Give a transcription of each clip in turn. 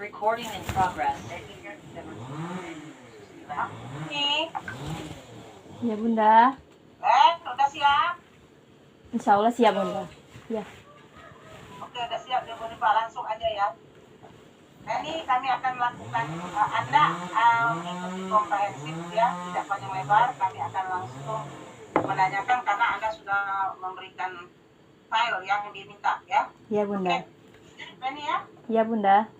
Recording in progress. Nih, Ya Bunda, udah siap? insya Allah siap Bunda. Ya. Oke, udah siap. Ya, Bu Pak, langsung aja ya. Nah, ini kami akan lakukan, Anda mengikuti komprehensif ya, tidak panjang lebar. Kami akan langsung menanyakan karena Anda sudah memberikan file yang diminta ya. Ya Bunda. Oke, ini ya. Ya Bunda.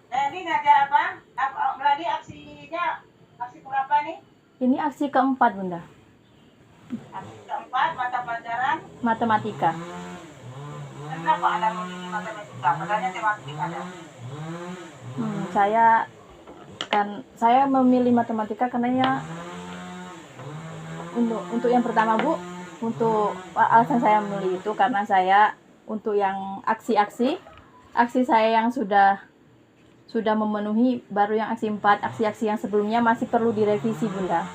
Nah, ini ngajar apa? Berarti aksinya, aksi berapa nih? Ini aksi keempat Bunda. Aksi keempat, mata pelajaran. Matematika. Kenapa Anda memilih matematika? Padahal tematik ada. Saya memilih matematika karena ya untuk yang pertama Bu, untuk alasan saya memilih itu karena saya untuk yang aksi saya yang sudah memenuhi, baru yang aksi 4, aksi-aksi yang sebelumnya masih perlu direvisi Bunda.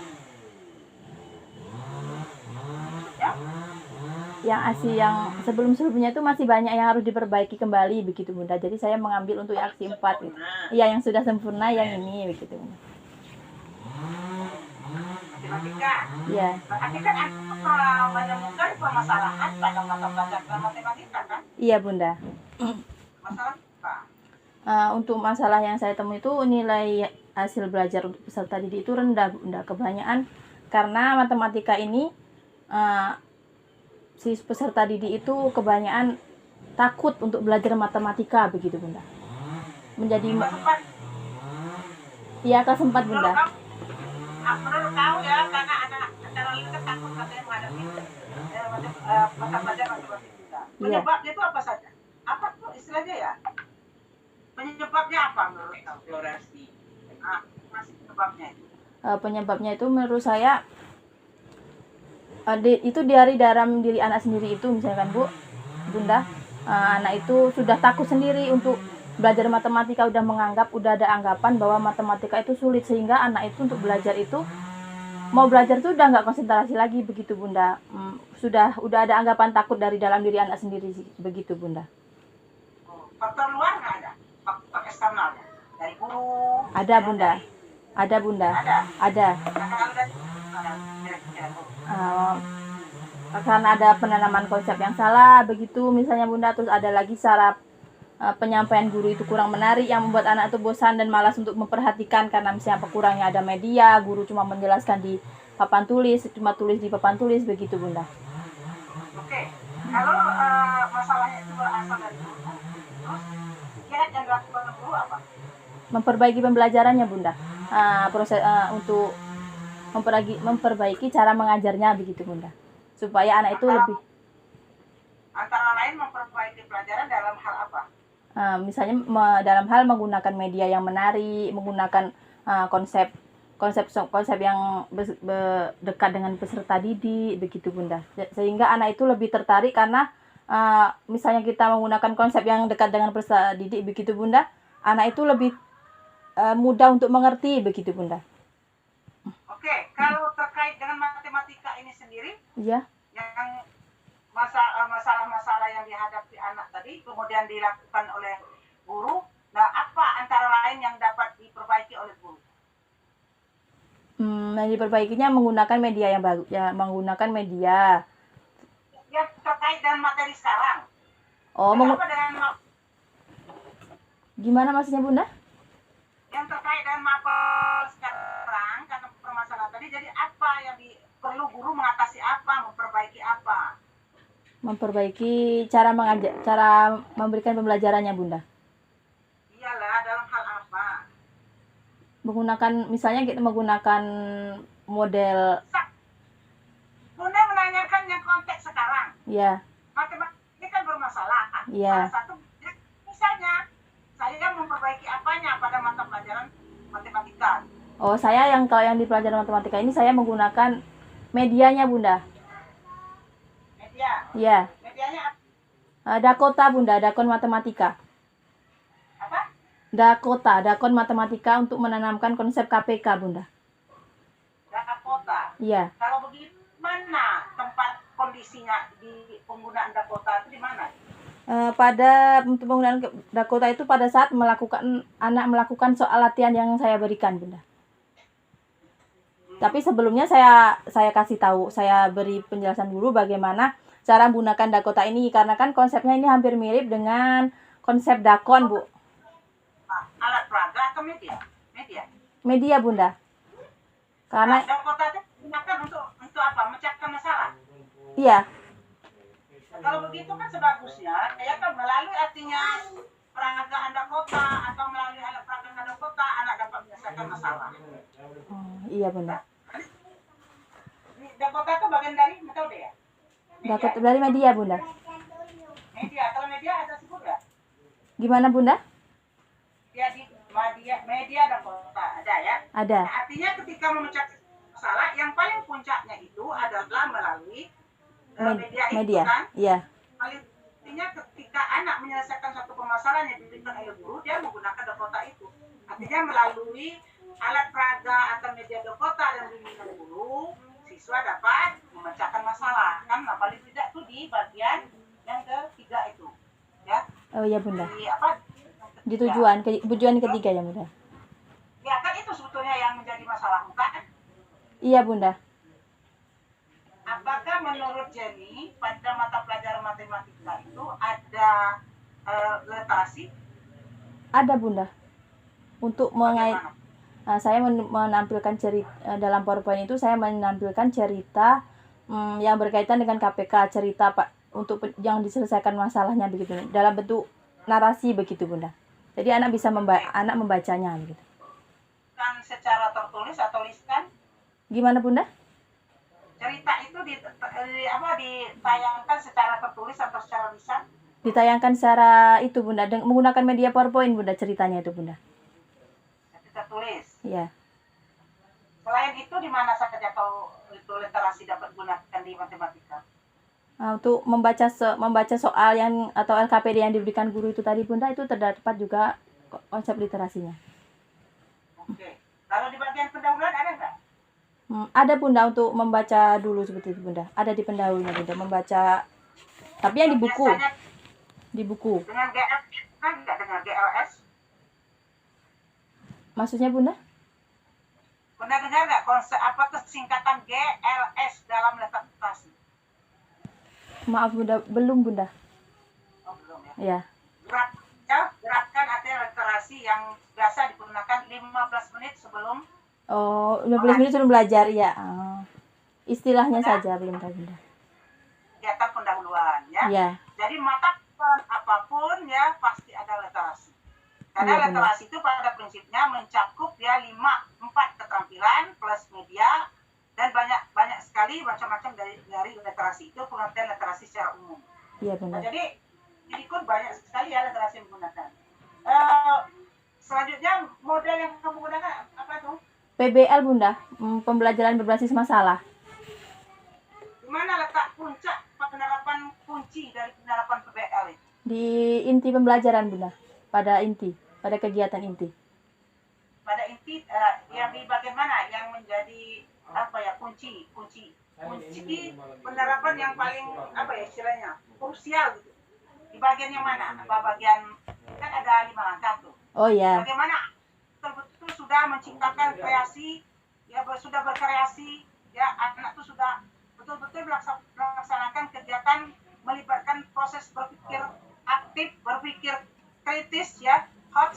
Yang aksi yang sebelumnya itu masih banyak yang harus diperbaiki kembali begitu Bunda. Jadi saya mengambil untuk aksi 4 gitu. Iya, yang sudah sempurna yang ini begitu Bunda. Matematika. Iya. Berarti kan Anda menemukan permasalahan pada mata pelajaran matematika kan? Iya Bunda. Masalah apa? Untuk masalah yang saya temui itu nilai hasil belajar untuk peserta didik itu rendah Bunda. Kebanyakan karena matematika ini si peserta didik itu kebanyakan takut untuk belajar matematika begitu Bunda. Menjadi iya kelas 4 Bunda. Menurut kau ya, karena anak lain kan takut katanya menghadapi mata pelajaran matematika. Penyebabnya itu apa saja? Apa tuh istilahnya ya? Penyebabnya apa menurut kau? Eksplorasi. Masih penyebabnya itu. Penyebabnya itu menurut saya itu dari dalam diri anak sendiri itu, misalkan Bunda, anak itu sudah takut sendiri untuk belajar matematika, udah ada anggapan bahwa matematika itu sulit, sehingga anak itu untuk belajar itu mau belajar itu udah nggak konsentrasi lagi begitu Bunda. Udah ada anggapan takut dari dalam diri anak sendiri begitu Bunda. Faktor luar nggak ada? Faktor eksternalnya dari guru? Ada Bunda. Ada Bunda. Ada. Karena ada penanaman konsep yang salah begitu misalnya Bunda, terus ada lagi cara penyampaian guru itu kurang menarik yang membuat anak itu bosan dan malas untuk memperhatikan karena misalnya kurangnya ada media, guru cuma menjelaskan di papan tulis, cuma tulis di papan tulis begitu Bunda. Oke, kalau masalahnya itu berasal dari guru, terus kiat yang dilakukan guru apa? Memperbaiki pembelajarannya Bunda. Proses untuk memperbaiki cara mengajarnya begitu Bunda, supaya anak itu lebih antara lain memperbaiki pelajaran dalam hal apa? Misalnya dalam hal menggunakan media yang menarik, menggunakan konsep yang dekat dengan peserta didik begitu Bunda, sehingga anak itu lebih tertarik karena misalnya kita menggunakan konsep yang dekat dengan peserta didik begitu Bunda, anak itu lebih mudah untuk mengerti begitu Bunda. Oke, kalau terkait dengan matematika ini sendiri, iya, yang masalah-masalah yang dihadapi anak tadi kemudian dilakukan oleh guru, nah apa antara lain yang dapat diperbaiki oleh guru? Diperbaikinya menggunakan media yang bagus ya, menggunakan media yang terkait dengan materi sekarang. Gimana maksudnya Bunda? Yang terkait dengan materi sekarang karena permasalahan tadi, jadi apa yang perlu guru mengatasi apa, memperbaiki apa? Memperbaiki cara mengajar, cara memberikan pembelajarannya Bunda. Iyalah, dalam hal apa? Misalnya kita menggunakan model. Bunda menanyakan yang konteks sekarang. Iya, Matematika ini kan bermasalah. iya. Salah satu misalnya saya memperbaiki apanya pada mata pelajaran matematika. Oh, saya kalau yang di pelajaran matematika ini saya menggunakan medianya, Bunda. Media. Iya. Medianya Dakota, Bunda, Dakon Matematika. apa? Dakon Matematika untuk menanamkan konsep KPK, Bunda. Dakota. Iya. Kalau begitu mana tempat kondisinya di penggunaan Dakota itu di mana? Pada untuk penggunaan Dakota itu pada saat anak melakukan soal latihan yang saya berikan, Bunda. Tapi sebelumnya saya kasih tahu, saya beri penjelasan dulu bagaimana cara menggunakan Dakota ini, karena kan konsepnya ini hampir mirip dengan konsep Dakon, Bu. Alat peraga atau media? Media. Media, Bunda. Karena Dakota itu digunakan untuk apa? Memecahkan masalah. iya, Kalau begitu kan sebagusnya, ya kan melalui artinya peragaan Dakota atau melalui alat peragaan Dakota, anak dapat menyelesaikan masalah. iya, Bunda. Dakota itu bagian dari metode ya? Dakota dari media, Bunda. Media. Kalau media ada sebut nggak? Gimana, Bunda? Dia di media Dakota ada ya? Ada. Nah, artinya ketika memecahkan masalah, yang paling puncaknya itu adalah melalui media itu Media. kan? Iya. Artinya ketika anak menyelesaikan satu permasalahan yang diberikan oleh guru, dia menggunakan Dakota itu. Artinya melalui alat peraga atau media Dakota dan bimbingan guru, siswa dapat memecahkan masalah. Kan nah, paling tidak tuh di bagian yang ketiga itu. Ya. Oh iya, Bunda. Di apa? Di tujuan ketiga ya, Bunda. Ya kan itu sebetulnya yang menjadi masalah bukan? Iya, Bunda. Apakah menurut Jenny pada mata pelajaran matematika itu ada literasi? Ada, Bunda. Untuk saya menampilkan cerita dalam PowerPoint itu, saya menampilkan cerita yang berkaitan dengan KPK, cerita Pak untuk yang diselesaikan masalahnya begitu, dalam bentuk narasi begitu, Bunda. Jadi anak bisa membacanya begitu. Kan secara tertulis atau lisan? Gimana, Bunda? Cerita itu ditayangkan secara tertulis atau secara lisan? Ditayangkan secara itu, Bunda, menggunakan media PowerPoint, Bunda, ceritanya itu, Bunda. Tertulis. Iya. Selain itu di mana saja kalau itu literasi dapat gunakan di matematika? Untuk membaca soal yang atau LKPD yang diberikan guru itu tadi, Bunda, itu terdapat juga konsep literasinya. Oke. Kalau di bagian pendahuluan ada nggak? Ada, Bunda, untuk membaca dulu seperti itu, Bunda. Ada di pendahulunya, Bunda, membaca. Tapi yang di buku. Biasanya Di buku. dengan GLS kan nggak dengan GLS? Maksudnya, Bunda? Pernah dengar nggak konsep apa tuh singkatan GLS dalam literasi? Maaf, Bunda, belum, Bunda. Oh belum ya. Ya. Gerakan artinya literasi yang biasa digunakan 15 menit sebelum Oh, 15 menit sebelum belajar, ya. Istilahnya saja belum tahu, Bunda. kegiatan pendahuluan ya. Ya. Jadi mata pelajaran apapun ya pasti ada literasi. Karena Iya, benar. literasi itu pada prinsipnya mencakup ya 4 keterampilan plus media dan banyak sekali macam-macam dari literasi itu pengertian literasi secara umum. Iya, Nah, Bunda. jadi ikut banyak sekali ya literasi yang menggunakan. Selanjutnya model yang kamu gunakan apa tuh? PBL, Bunda, pembelajaran berbasis masalah. Di mana letak puncak penerapan kunci dari penerapan PBL itu? Di inti pembelajaran, Bunda. Pada kegiatan inti. Pada inti yang di bagian mana yang menjadi apa ya kunci penerapan yang paling apa ya istilahnya krusial gitu. Di bagian yang mana? Apa bagian kan ada 5 langkah tuh. Oh ya. Bagaimana betul-betul sudah menciptakan kreasi ya sudah berkreasi ya anak tuh sudah betul-betul melaksanakan kegiatan melibatkan proses berpikir aktif, berpikir kritis ya, hot.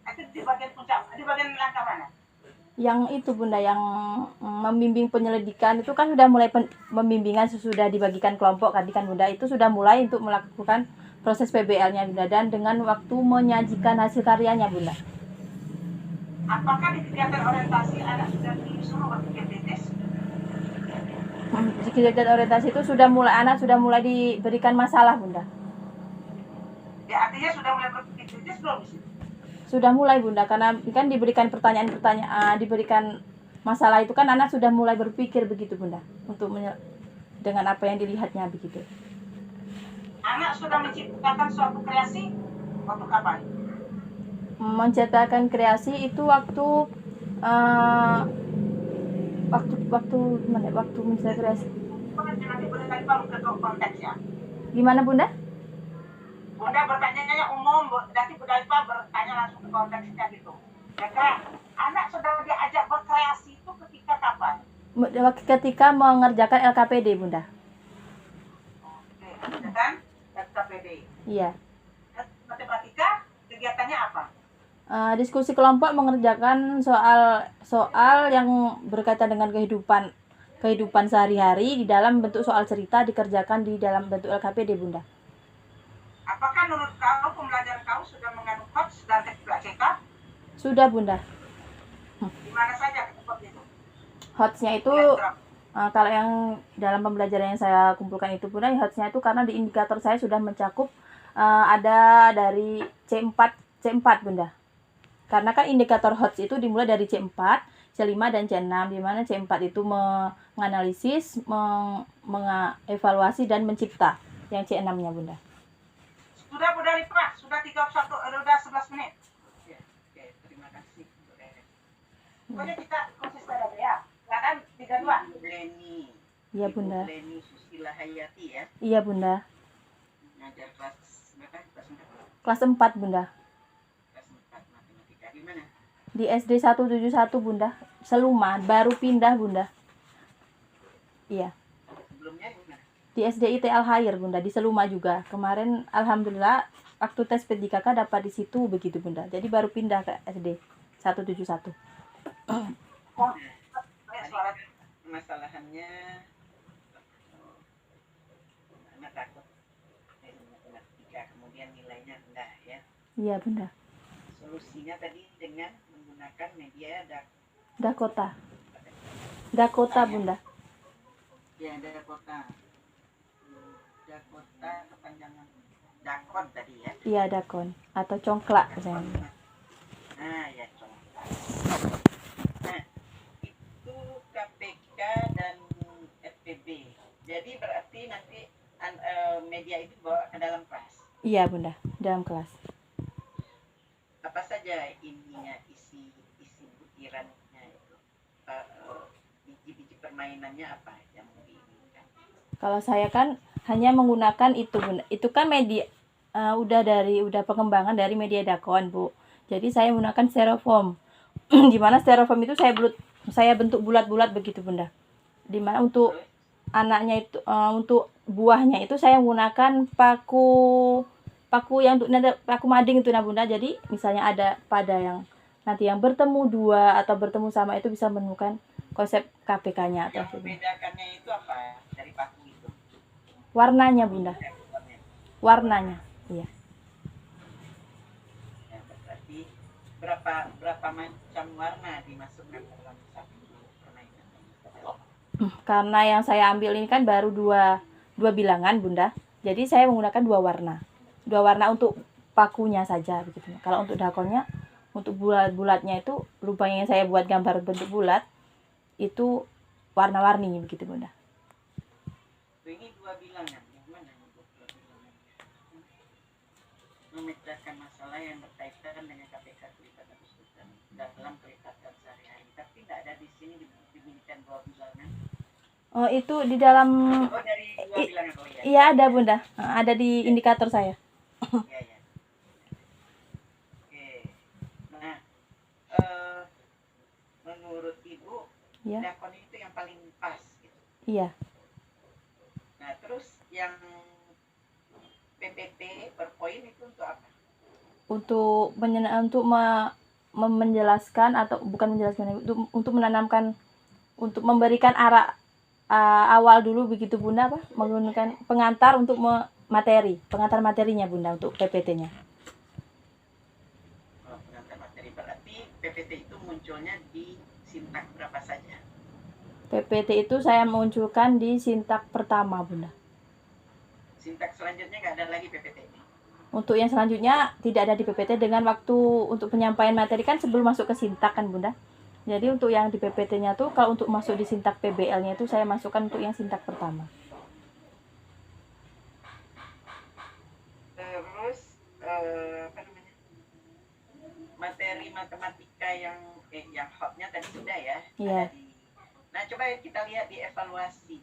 Itu di bagian puncak, di bagian langkah mana? Yang itu, Bunda, yang membimbing penyelidikan itu kan sudah mulai pembimbingan sesudah dibagikan kelompok tadi kan, Bunda. Itu sudah mulai untuk melakukan proses PBL-nya, Bunda, dan dengan waktu menyajikan hasil karyanya, Bunda. Apakah di kegiatan orientasi anak sudah disuruh berpikir kritis? psikologi dan orientasi itu anak sudah mulai diberikan masalah Bunda. Ya artinya sudah mulai berpikir kritis belum di situ? Sudah mulai Bunda, karena kan diberikan pertanyaan-pertanyaan, diberikan masalah itu kan anak sudah mulai berpikir begitu Bunda, dengan apa yang dilihatnya begitu. Anak sudah menciptakan suatu kreasi waktu kapan? Menciptakan kreasi itu waktu menciptakan kreasi. Nanti boleh kali Pak ke konteks ya. Gimana Bunda? Bunda bertanya umum, nanti Bunda Ipa bertanya langsung ke konteksnya gitu. Ya kan? Anak sudah diajak berkreasi itu ketika kapan? Ketika mengerjakan LKPD Bunda. Oke, ya kan? LKPD. Iya. Matematika kegiatannya apa? Diskusi kelompok mengerjakan soal yang berkaitan dengan kehidupan sehari-hari di dalam bentuk soal cerita dikerjakan di dalam bentuk LKPD Bunda. Apakah menurut kau pembelajaran kau sudah mengandung HOTS dan TKCK? Sudah Bunda. Di mana saja seperti itu? HOTS-nya itu kalau yang dalam pembelajaran yang saya kumpulkan itu Bunda, HOTS-nya itu karena di indikator saya sudah mencakup ada dari C4 Bunda. Karena kan indikator HOTS itu dimulai dari C4, C5 dan C6, di mana C4 itu menganalisis, mengevaluasi dan mencipta. Yang C6-nya Bunda. Sudah Bunda Ripa, sudah 11 menit. Ya, oke, terima kasih. Pokoknya kita konsisten aja ya. Silakan 32. Leni. Iya Bunda. Leni Susila Hayati ya. Iya Bunda. Ngajar kelas berapa? Kelas 4 Bunda. Kelas 4 matematika. Di mana? Di SD 171 Bunda. Seluma, baru pindah Bunda. Iya. Sebelumnya di mana? Di SDIT Al-Khair Bunda, di Seluma juga. Kemarin alhamdulillah waktu tes PDKK dapat di situ begitu Bunda. Jadi baru pindah ke SD 171. Masalahannya anak takut matematika kemudian nilainya rendah ya. Iya Bunda. Solusinya tadi dengan menggunakan media Dakota Bunda. Ya, Dakota. Dakota kepanjangan Dakon tadi ya. Iya Dakon atau congklak misalnya. Nah, ya congklak. Nah, itu KPK dan FPB. Jadi berarti nanti media itu dibawa ke dalam kelas. Iya Bunda, dalam kelas. Apa saja ininya isi butirannya itu? Biji-biji permainannya apa yang mau diinginkan? Kalau saya kan hanya menggunakan itu Bunda. Itu kan media udah pengembangan dari media Dakon, Bu. Jadi saya menggunakan styrofoam. Di mana styrofoam itu saya bentuk bulat-bulat begitu, Bunda. Di mana untuk anaknya itu untuk buahnya itu saya menggunakan paku yang untuk paku mading itu nah Bunda. Jadi misalnya ada pada yang nanti yang bertemu dua atau bertemu sama itu bisa menemukan konsep KPK-nya atau Yang membedakannya itu apa dari paku itu? warnanya Bunda. Warnanya, iya. Ya, berarti berapa macam warna dimasukkan dalam satu permainan? Karena yang saya ambil ini kan baru dua bilangan Bunda. Jadi saya menggunakan dua warna untuk pakunya saja begitu. Kalau untuk dakonnya, untuk bulat-bulatnya itu rupanya yang saya buat gambar bentuk bulat itu warna-warni begitu Bunda. Ini dua bilangan, yang mana untuk dua bilangan? Memecahkan masalah yang berkaitan dengan KPK kelibatan kesulitan dalam kelibatan sehari-hari. Tapi tidak ada di sini diberikan dua bilangan. Oh itu di dalam. Oh dari dua bilangan, oh iya. Iya ada Bunda, ada di indikator saya. Iya ya. Oke. Nah, menurut Ibu, Iya. dakon itu yang paling pas gitu. Iya. Nah, terus yang PPT per poin itu untuk apa? Untuk menjelaskan atau bukan menjelaskan untuk menanamkan, untuk memberikan arah awal dulu begitu Bunda, menggunakan pengantar untuk pengantar materinya Bunda untuk PPT-nya. Oh, pengantar materi berarti PPT itu munculnya di sintak berapa saja? PPT itu saya munculkan di sintak pertama, Bunda. Sintak selanjutnya nggak ada lagi PPT ini. Untuk yang selanjutnya tidak ada di PPT dengan waktu untuk penyampaian materi kan sebelum masuk ke sintak kan, Bunda. Jadi untuk yang di PPT-nya tuh kalau untuk masuk di sintak PBL-nya itu saya masukkan untuk yang sintak pertama. Terus apa namanya? Materi matematika yang hotnya tadi sudah ya. Iya. Ada nah coba kita lihat di evaluasi.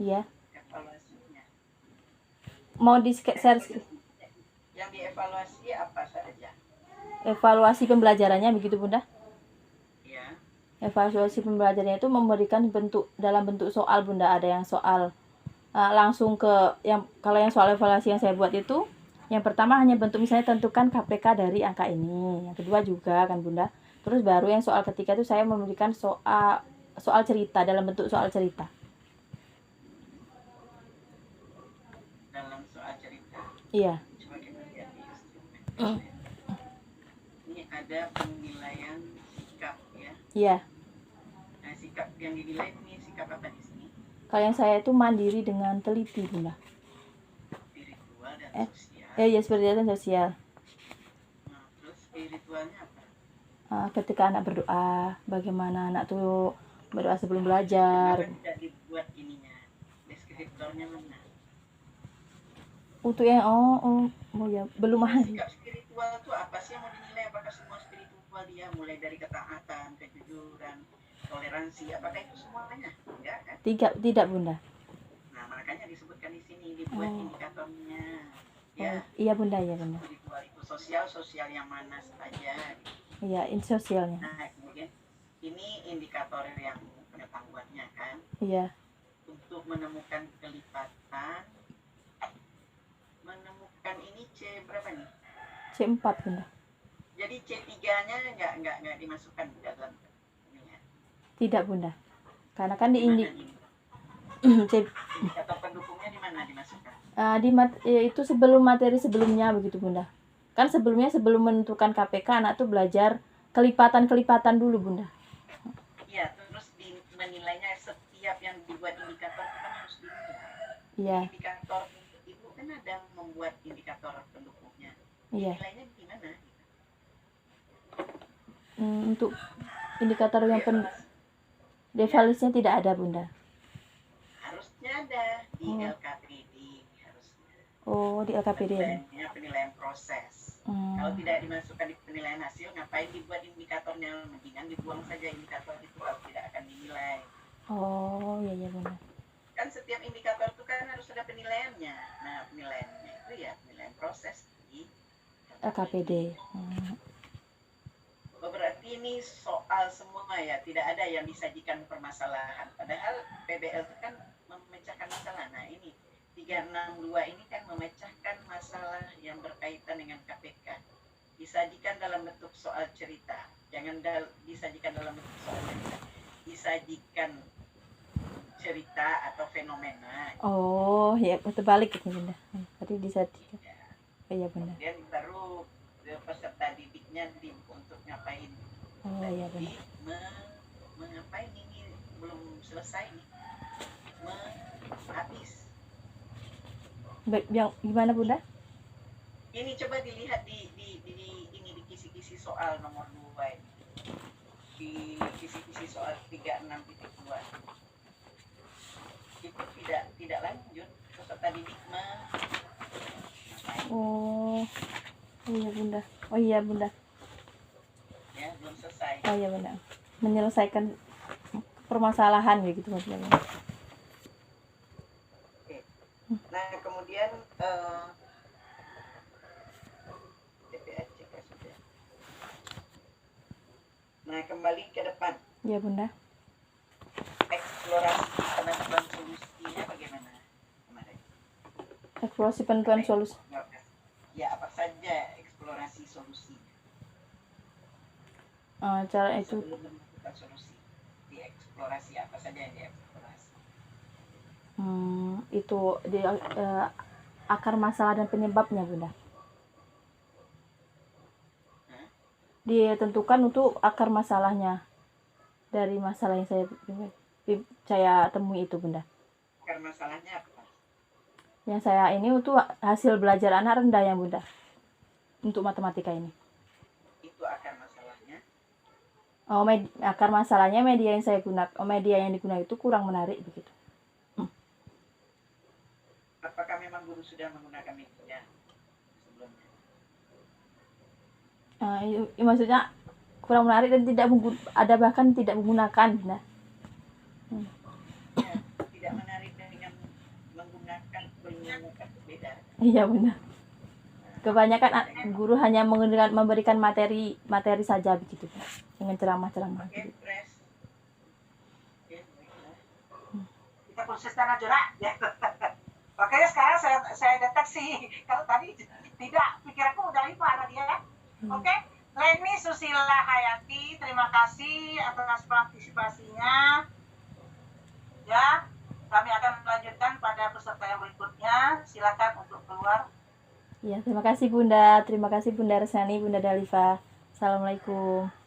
Iya. Evaluasinya. Mau di-share Yang dievaluasi apa saja? evaluasi pembelajarannya begitu, Bunda? Ya. Evaluasi pembelajarannya itu memberikan dalam bentuk soal, Bunda. Ada yang soal langsung ke kalau yang soal evaluasi yang saya buat itu yang pertama hanya bentuk misalnya tentukan KPK dari angka ini. Yang kedua juga kan, Bunda. Terus baru yang soal ketiga itu saya memberikan soal cerita dalam bentuk soal cerita. Dalam soal cerita. Iya. Coba kita lihat di instrumen. Ini ada penilaian sikap ya. Iya. Nah, sikap yang dinilai ini sikap apa di sini? Kalau yang saya itu mandiri dengan teliti, Bunda. Spiritual dan sosial. Ya seperti itu sosial. Nah, terus spiritualnya apa? Ketika anak berdoa, bagaimana anak tuh berdoa sebelum belajar. Kenapa tidak dibuat ininya? Deskriptornya mana? Untuk yang ya belum ada. Sikap spiritual itu apa sih yang mau dinilai? Apakah semua spiritual dia mulai dari ketaatan, kejujuran, toleransi? Apakah itu semuanya? Enggak kan? Tidak, Bunda. Nah, makanya disebutkan di sini dibuat indikatornya. Ya. Iya, Bunda, ya, Bunda. Spiritual itu sosial yang mana saja. Iya, sosialnya. Nah, kemudian ini indikator yang pengetahuannya kan. Iya. Untuk menemukan kelipatan, menemukan ini C berapa nih? C4, Bunda. Jadi C3-nya nggak dimasukkan di dalam ininya. Tidak, Bunda. Karena kan Di mana ini? Indikator pendukungnya di mana dimasukkan? itu sebelum materi sebelumnya begitu, Bunda. Kan sebelumnya sebelum menentukan KPK anak tuh belajar kelipatan-kelipatan dulu, Bunda. Iya, terus menilainya setiap yang dibuat indikator itu kan harus dinilai. Iya. Indikator itu kan ada membuat indikator pendukungnya. Iya. Nilainya gimana? Untuk indikator yang evaluasinya tidak ada, Bunda. Harusnya ada di LKPD harusnya. Oh, di LKPD ya. Penilaian proses. Kalau tidak dimasukkan di penilaian hasil, ngapain dibuat indikatornya? Mendingan dibuang saja indikator itu kalau tidak akan dinilai. Oh, iya, Bunda. Kan setiap indikator itu kan harus ada penilaiannya. Nah, penilaiannya itu ya penilaian proses di LKPD. Berarti ini soal semua ya, tidak ada yang disajikan permasalahan. Padahal PBL itu kan memecahkan masalah. Nah, ini 362 ini kan memecahkan masalah yang berkaitan dengan KPK. Disajikan dalam bentuk soal cerita. Jangan disajikan dalam bentuk soal cerita. Disajikan cerita atau fenomena. Oh, ya terbalik itu, Bunda. Tadi disajikan. Iya, Bunda. Kemudian baru peserta didiknya untuk ngapain. Oh, iya, Bunda. Mengapain ini belum selesai nih. Habis. Yang gimana, Bunda? Ini coba dilihat di kisi-kisi soal nomor 2 ini. Di kisi-kisi soal 36.2. Itu tidak lanjut peserta didik Oh iya, Bunda. Oh iya, Bunda. Ya, belum selesai. Oh iya, Bunda. Menyelesaikan permasalahan begitu maksudnya. Oke. Nah, kemudian sudah. Nah, kembali ke depan. Iya, Bunda. Eksplorasi penentuan solusinya bagaimana kemarin? Eksplorasi penentuan solusi. Ya, apa saja eksplorasi solusi? Cara itu Sebelum menentukan solusi, dieksplorasi apa saja yang dieksplorasi? itu di akar masalah dan penyebabnya, Bunda. Ditentukan untuk akar masalahnya dari masalah yang saya saya temui itu Bunda. Akar masalahnya apa? Yang saya ini itu hasil belajar anak rendah ya Bunda, untuk matematika ini. Itu akar masalahnya. Akar masalahnya media yang saya gunakan, media yang digunakan itu kurang menarik begitu. Apakah memang guru sudah menggunakan media sebelumnya? Maksudnya kurang menarik dan ada bahkan tidak menggunakan. Nah, Ya, tidak menarik dengan menggunakan beda. iya benar. Kebanyakan guru hanya memberikan materi saja begitu, dengan ceramah-ceramah. Oke, Gitu. press. Oke, baiklah. Kita konsisten aja lah. Ya. Oke, sekarang saya deteksi. Kalau tadi tidak, pikiranku udah lupa tadi ya. Oke, Leni Susila Hayati, terima kasih atas partisipasinya. Ya, kami akan melanjutkan pada peserta yang berikutnya. Silakan untuk keluar. Ya, terima kasih Bunda Resnani, Bunda Dalifa. Assalamualaikum.